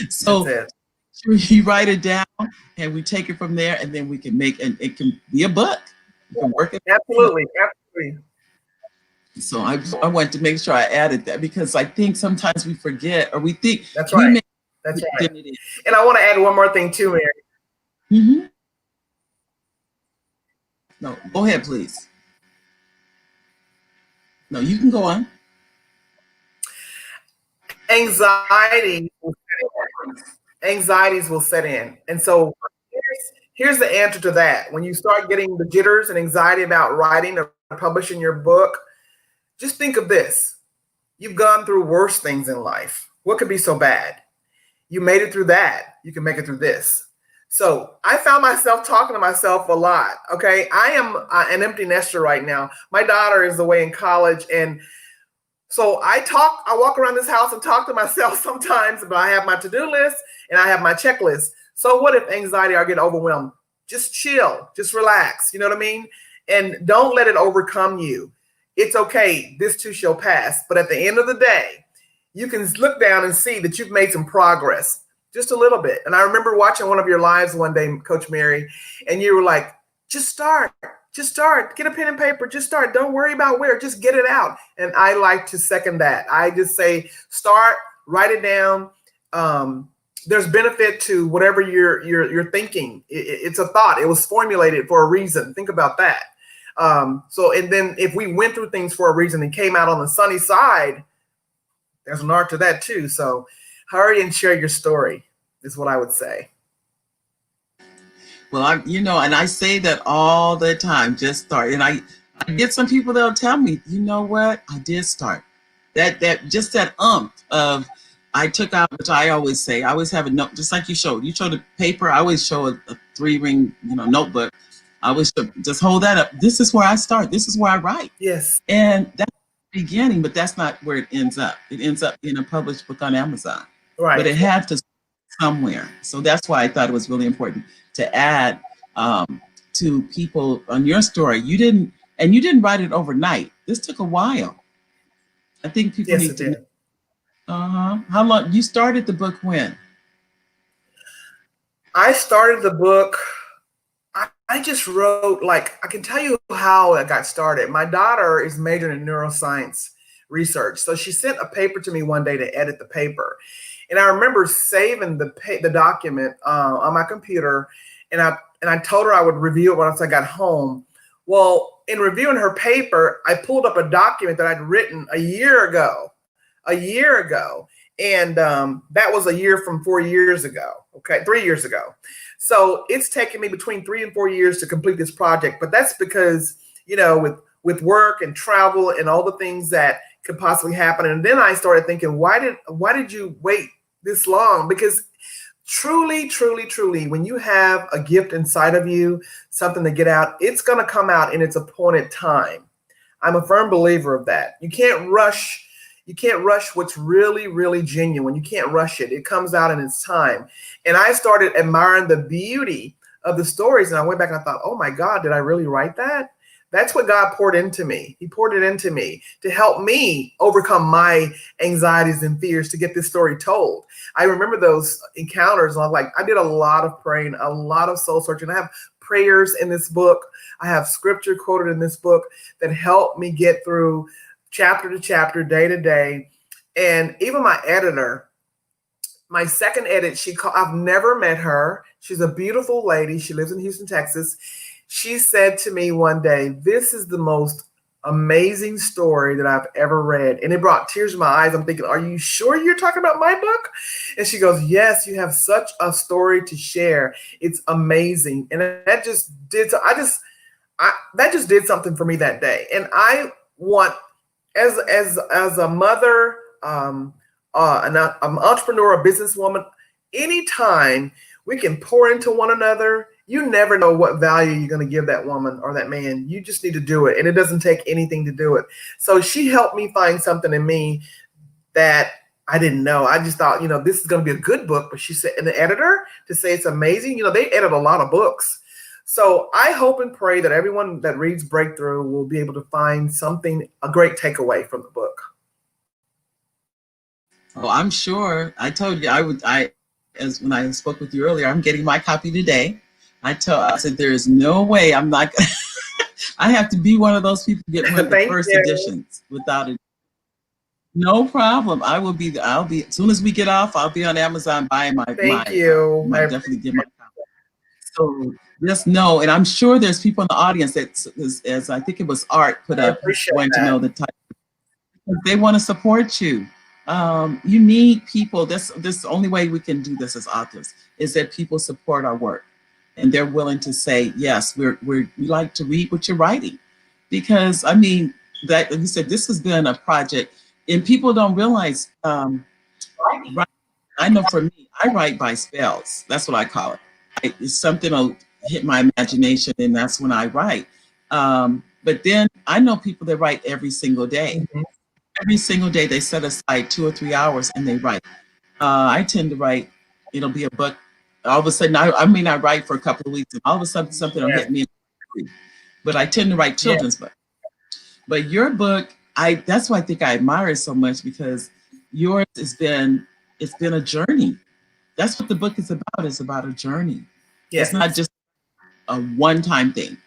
So you write it down and we take it from there, and then we can make, and it can be a book. You can work it. Absolutely. Absolutely. So I want to make sure I added that, because I think sometimes we forget, or we think that's right. That's right. And I want to add one more thing too, Mary. Mm-hmm. No, go ahead, please. No, you can go on. Anxiety anxieties will set in. And so here's the answer to that. When you start getting the jitters and anxiety about writing or publishing your book, just think of this. You've gone through worse things in life. What could be so bad? You made it through that. You can make it through this. So I found myself talking to myself a lot. Okay. I am an empty nester right now. My daughter is away in college. And so I walk around this house and talk to myself sometimes, but I have my to-do list and I have my checklist. So what if anxiety, I get overwhelmed? Just chill, just relax. You know what I mean? And don't let it overcome you. It's okay. This too shall pass. But at the end of the day, you can look down and see that you've made some progress, just a little bit. And I remember watching one of your lives one day, Coach Mary, and you were like, just start, get a pen and paper, just start. Don't worry about where, just get it out. And I like to second that. I just say, start, write it down. There's benefit to whatever you're thinking. It's a thought. It was formulated for a reason. Think about that. And then if we went through things for a reason and came out on the sunny side, there's an art to that too. So hurry and share your story is what I would say. Well, and I say that all the time, just start. And I get some people that'll tell me, you know what, I did start. That of, I took out, which I always say, I always have a note, just like you showed a paper. I always show a 3-ring, notebook. I always just hold that up. This is where I start. This is where I write. Yes. And that's the beginning, but that's not where it ends up. It ends up in a published book on Amazon. Right. But it had to start somewhere. So that's why I thought it was really important to add to people on your story. You didn't write it overnight. This took a while. I think people need to know. How long? You started the book when? I started the book, I just wrote, I can tell you how it got started. My daughter is majoring in neuroscience research. So she sent a paper to me one day to edit the paper. And I remember saving the document on my computer, and I told her I would review it once I got home. Well, in reviewing her paper, I pulled up a document that I'd written a year ago. And that was a year from 4 years ago. Okay, 3 years ago. So it's taken me between 3 and 4 years to complete this project. But that's because, with work and travel and all the things that could possibly happen. And then I started thinking, why did you wait this long? Because truly, truly, truly, when you have a gift inside of you, something to get out, it's going to come out in its appointed time. I'm a firm believer of that. You can't rush what's really, really genuine. You can't rush it. It comes out in its time. And I started admiring the beauty of the stories. And I went back and I thought, oh my God, did I really write that? That's what God poured into me. He poured it into me to help me overcome my anxieties and fears to get this story told. I remember those encounters. I did a lot of praying, a lot of soul searching. I have prayers in this book. I have scripture quoted in this book that helped me get through chapter to chapter, day to day. And even my editor, my second edit, I've never met her. She's a beautiful lady. She lives in Houston, Texas. She said to me one day, this is the most amazing story that I've ever read. And it brought tears to my eyes. I'm thinking, are you sure you're talking about my book? And she goes, yes, you have such a story to share. It's amazing. And that just did something for me that day. And I want, as a mother, an entrepreneur, a businesswoman, anytime we can pour into one another, you never know what value you're going to give that woman or that man. You just need to do it. And it doesn't take anything to do it. So she helped me find something in me that I didn't know. I just thought, this is going to be a good book. But she said, and the editor to say it's amazing, they edit a lot of books. So I hope and pray that everyone that reads Breakthrough will be able to find a great takeaway from the book. Oh, I'm sure. I told you as when I spoke with you earlier, I'm getting my copy today. I said there is no way I'm not. I have to be one of those people get one of the first editions without it. No problem. I'll be as soon as we get off, I'll be on Amazon buying my. Thank you. I definitely get my copy. So just know, and I'm sure there's people in the audience that, as I think it was Art put up, going to know the type. They want to support you. You need people. This the only way we can do this as authors is that people support our work, and they're willing to say, yes, we like to read what you're writing, because I mean that, like you said, this has been a project, and people don't realize. I know for me, I write by spells. That's what I call it. It's something will hit my imagination, and that's when I write. But then I know people that write every single day. Mm-hmm. Every single day they set aside 2 or 3 hours and they write. I tend to write, it'll be a book. All of a sudden, I may not write for a couple of weeks, and all of a sudden something will hit me. But I tend to write children's books. But your book, that's why I think I admire it so much, because yours it's been a journey. That's what the book is about. It's about a journey. Yes. It's not just a one-time thing.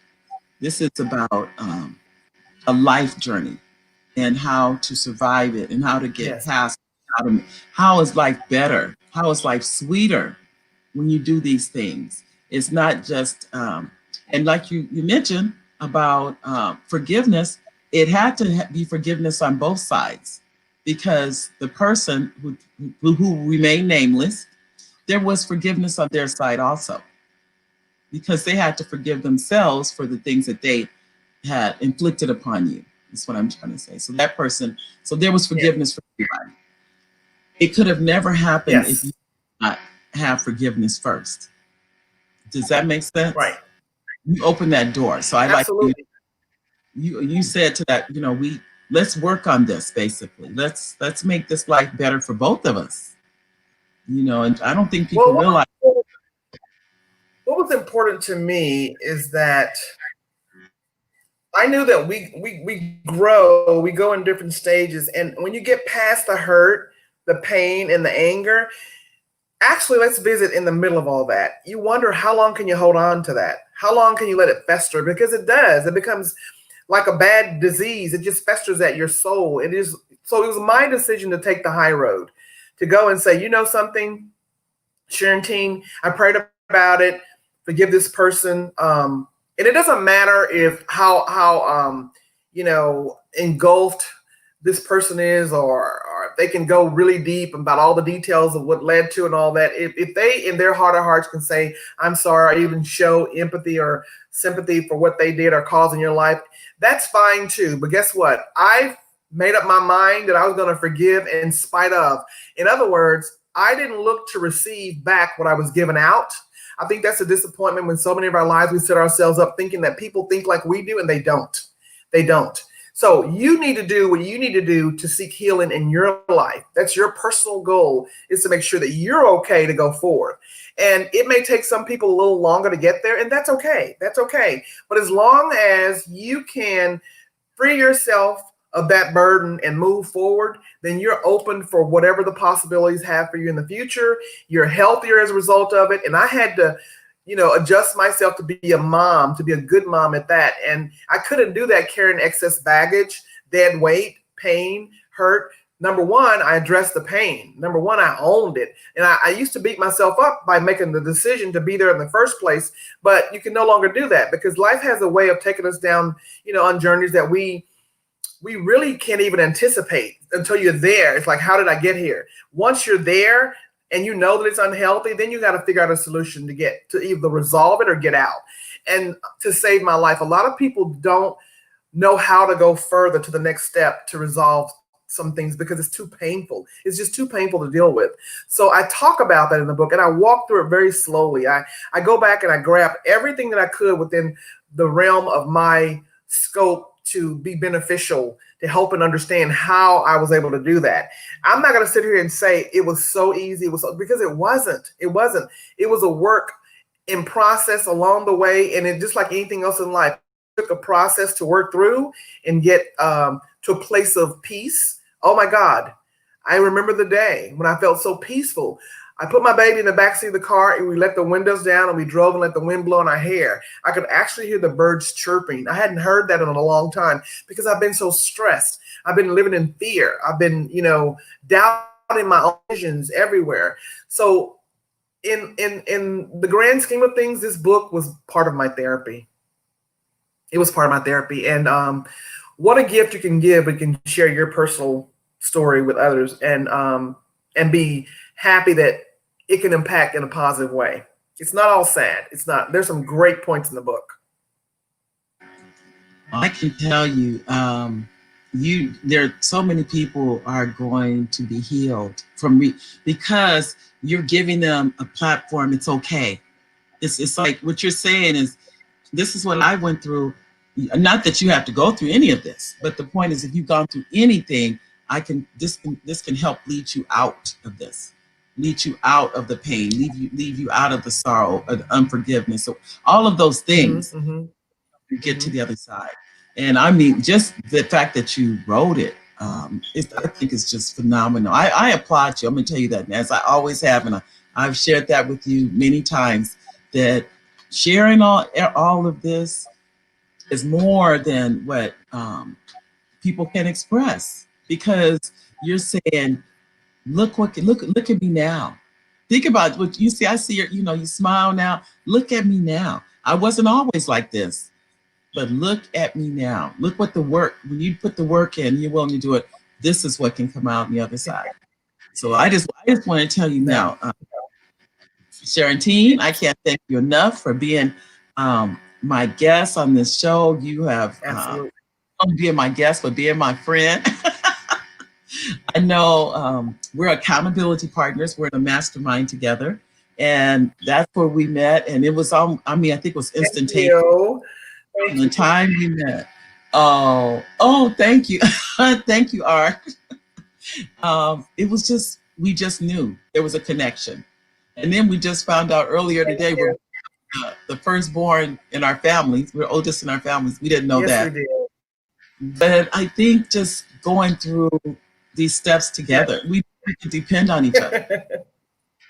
This is about a life journey, and how to survive it, and how to get past, how is life better, how is life sweeter when you do these things. It's not just, and like you mentioned about forgiveness, it had to be forgiveness on both sides, because the person who remained nameless, there was forgiveness on their side also, because they had to forgive themselves for the things that they had inflicted upon you. That's what I'm trying to say. So that person, so there was forgiveness for everybody. It could have never happened if you did not have forgiveness first. Does that make sense? Right. You open that door. So I Absolutely. like you said to that, let's work on this, basically. Let's make this life better for both of us. And I don't think people realize. What was important to me is that I knew that we grow, we go in different stages. And when you get past the hurt, the pain, and the anger, actually, let's visit in the middle of all that. You wonder, how long can you hold on to that? How long can you let it fester? Because it does. It becomes like a bad disease. It just festers at your soul. So it was my decision to take the high road, to go and say, something, Sharonteen, I prayed about it, forgive this person. And it doesn't matter if how engulfed this person is, or if they can go really deep about all the details of what led to and all that. If they, in their heart of hearts, can say, I'm sorry, or even show empathy or sympathy for what they did or caused in your life, that's fine too. But guess what? I've made up my mind that I was going to forgive in spite of. In other words, I didn't look to receive back what I was giving out. I think that's a disappointment when so many of our lives we set ourselves up thinking that people think like we do, and they don't. They don't. So you need to do what you need to do to seek healing in your life. That's your personal goal, is to make sure that you're okay to go forward. And it may take some people a little longer to get there, and that's okay. That's okay. But as long as you can free yourself of that burden and move forward, then you're open for whatever the possibilities have for you in the future. You're healthier as a result of it. And I had to, adjust myself to be a mom, to be a good mom at that. And I couldn't do that carrying excess baggage, dead weight, pain, hurt. Number one, I addressed the pain. Number one, I owned it. And I used to beat myself up by making the decision to be there in the first place. But you can no longer do that, because life has a way of taking us down, on journeys that we really can't even anticipate until you're there. It's like, how did I get here? Once you're there and you know that it's unhealthy, then you got to figure out a solution to either resolve it or get out. And to save my life, a lot of people don't know how to go further to the next step to resolve some things, because it's too painful. It's just too painful to deal with. So I talk about that in the book, and I walk through it very slowly. I go back and I grab everything that I could within the realm of my scope to be beneficial to help and understand how I was able to do that. I'm not going to sit here and say it was so easy. Because it wasn't. It wasn't. It was a work in process along the way. And it just like anything else in life, it took a process to work through and get to a place of peace. Oh my God. I remember the day when I felt so peaceful. I put my baby in the backseat of the car and we let the windows down and we drove and let the wind blow in our hair. I could actually hear the birds chirping. I hadn't heard that in a long time because I've been so stressed. I've been living in fear. I've been, doubting my own visions everywhere. So in the grand scheme of things, this book was part of my therapy. It was part of my therapy. And what a gift you can give. You can share your personal story with others and be happy that it can impact in a positive way. It's not all sad. It's not. There's some great points in the book. I can tell you, there so many people are going to be healed from because you're giving them a platform. It's okay. It's like what you're saying is, this is what I went through. Not that you have to go through any of this, but the point is, if you've gone through anything, this can help lead you out of this. Lead you out of the pain, leave you out of the sorrow, of the unforgiveness. So all of those things, you get to the other side. And I mean, just the fact that you wrote it, I think it's just phenomenal. I applaud you. I'm gonna tell you that, as I always have, and I've shared that with you many times, that sharing all of this is more than what people can express, because you're saying, look at me now. Think about what you see. I see you smile now. Look at me now. I wasn't always like this, but look at me now. Look what when you put the work in, you're willing to do it. This is what can come out on the other side. So I just want to tell you now, Sharonteen, I can't thank you enough for being my guest on this show. You have not being my guest, but being my friend. I know we're accountability partners. We're in a mastermind together, and that's where we met. And it was I think it was instantaneous. Thank you. The time we met. Oh, thank you, thank you, Art. It was just, we just knew there was a connection, and then we just found out earlier today we're the firstborn in our families. We're oldest in our families. We didn't know that. We did. But I think just going through these steps together, we can depend on each other.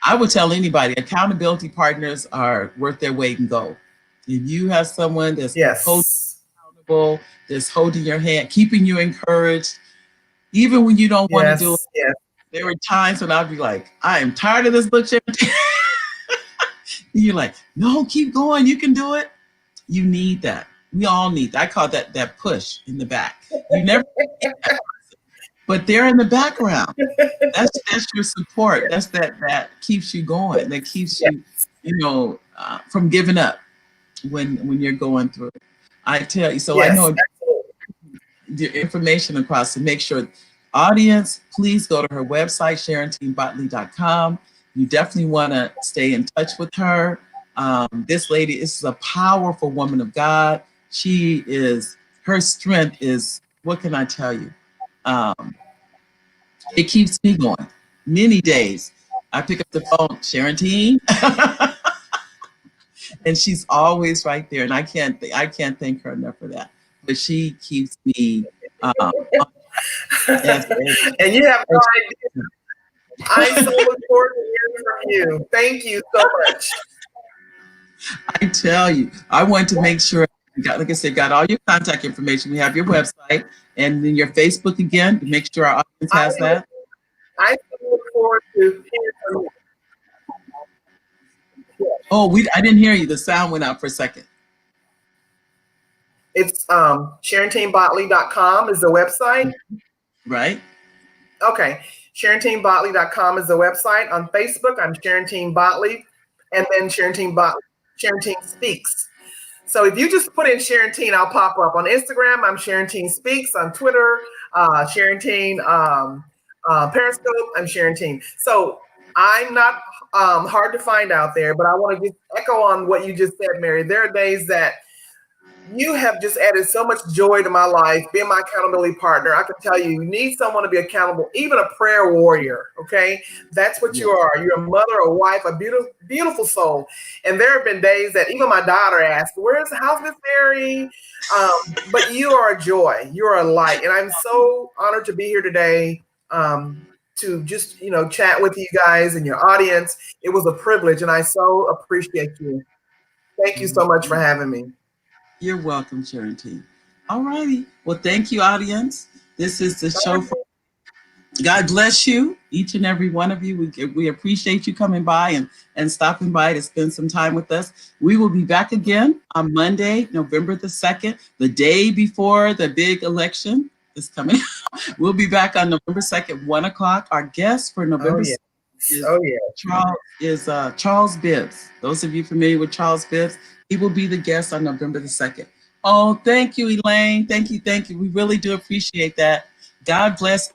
I would tell anybody, accountability partners are worth their weight in gold. If you have someone that's holding you accountable, that's holding your hand, keeping you encouraged, even when you don't want to do it. Yes. There were times when I'd be like, I am tired of this book. You're like, no, keep going. You can do it. You need that. We all need that. I call that push in the back. You never get that. But they're in the background. That's your support. That's that keeps you going. That keeps you, from giving up when you're going through it. I tell you. So I know the information across to make sure. Audience, please go to her website, SharonteenBotley.com. You definitely want to stay in touch with her. This lady is a powerful woman of God. Her strength is, what can I tell you? It keeps me going. Many days I pick up the phone, Sharonteen, and she's always right there. And I can't thank her enough for that. But she keeps me. And you have no idea. I so look forward to hearing from you. Thank you so much. I tell you, I want to make sure, like I said, got all your contact information. We have your website and then your Facebook again to make sure our audience has that. I look forward to hearing from you. Oh, I didn't hear you. The sound went out for a second. It's SharonteenBotley.com is the website. Right. Okay. SharonteenBotley.com is the website. On Facebook, I'm Sharonteen Botley, and then Sharonteen Speaks. So if you just put in Sharonteen, I'll pop up. On Instagram, I'm Sharonteen Speaks. On Twitter, Sharonteen Periscope, I'm Sharonteen. So I'm not hard to find out there, but I want to just echo on what you just said, Mary. There are days that You have just added so much joy to my life, being my accountability partner. I can tell you, you need someone to be accountable, even a prayer warrior. Okay. That's what you Yes. are. You're a mother, a wife, a beautiful, beautiful soul. And there have been days that even my daughter asked, how's Miss Mary? But you are a joy. You are a light. And I'm so honored to be here today. To just, chat with you guys and your audience. It was a privilege, and I so appreciate you. Thank you so much for having me. You're welcome, Sharonteen. All righty. Well, thank you, audience. This is the show for God bless you, each and every one of you. We appreciate you coming by and stopping by to spend some time with us. We will be back again on Monday, November the 2nd, the day before the big election is coming. We'll be back on November 2nd, 1 o'clock. Our guest for November 2nd is Charles Bibbs. Those of you familiar with Charles Bibbs, he will be the guest on November the 2nd. Oh, thank you, Elaine. Thank you. We really do appreciate that. God bless